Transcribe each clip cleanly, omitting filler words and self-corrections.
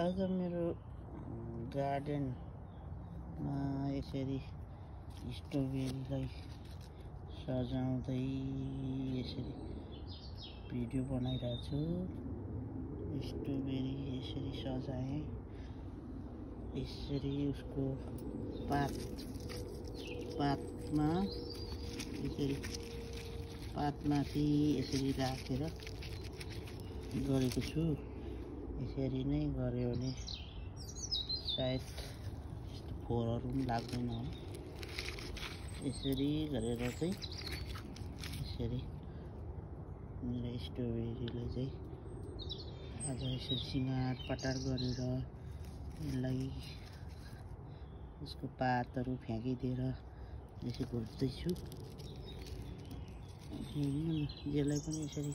आज मेरो गार्डनमा यसरी स्ट्रबेरीलाई सजाउँदै यसरी भिडियो बनाइरहेको छु। स्ट्रबेरी यसरी सजाएँ, यसरी उसको पातमा यसरी पातमाथि यसरी राखेर गरेको छु। यसरी नै गऱ्यो भने सायद यस्तो फोहोरहरू पनि लाग्दैन होला। यसरी गरेर चाहिँ यसरी मेरो स्ट्रबेरीलाई चाहिँ आज यसरी सिँगार पटार गरेर यसलाई यसको पातहरू फ्याँकिदिएर यसरी घोट्दैछु। यसलाई पनि यसरी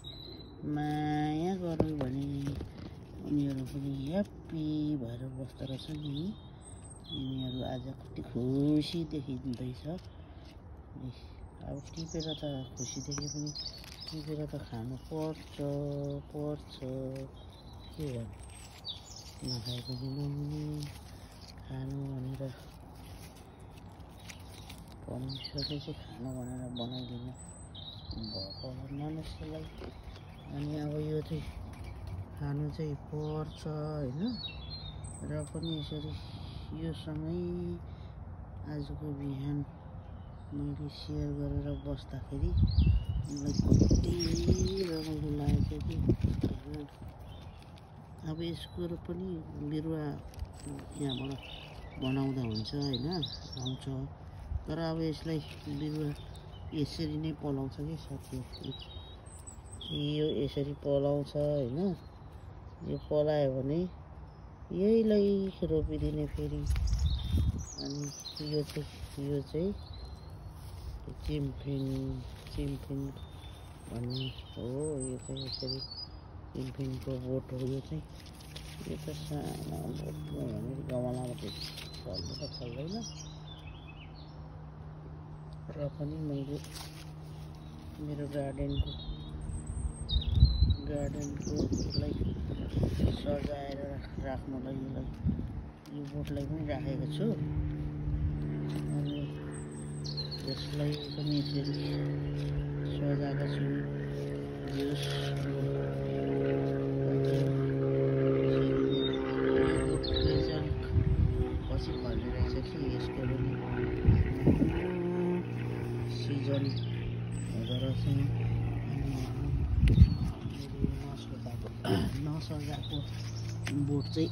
माया गर्नु भने उनीहरू पनि ह्याप्पी भएर बस्दो रहेछ नि। यिनीहरू आज कति खुसी देखिँदैछ। अब टिपेर त खुसी देखे पनि टिपेर त खानु पर्छ के गर्नु, नखाए पनि नहुने खानु भनेर परमेश्वरले चाहिँ खानु भनेर बनाइदिनु भएको मनुष्यलाई। अनि अब यो चाहिँ खानु चाहिँ पर्छ होइन। र पनि यसरी यो सँगै आजको बिहान मैले सेयर गरेर बस्दाखेरि मलाई कति रमाइलो लागेको थियो कि। अब यसको पनि बिरुवा यहाँबाट बनाउँदा हुन्छ होइन, आउँछ। तर अब यसलाई बिरुवा यसरी नै पलाउँछ कि साथीहरू, यो यसरी पलाउँछ होइन। यो पलायो भने यहीलाई रोपिदिने फेरि। अनि यो चाहिँ चिम्फिन भन्ने हो। यो चाहिँ यसरी चिम्फिनको बोट हो। यो चाहिँ यो त सानो बोटमा भनेर गमलामा चल्नु त चल्दैन। र पनि मैले मेरो गार्डनकोलाई सजाएर राख्नलाई यो बोटलाई पनि राखेको छु। अनि यसलाई पनि यसरी सजाएको छु। पछि फल्ने रहेछ कि यसको पनि सिजन हुँदो रहेछ। अनि नसजाको बोट चाहिँ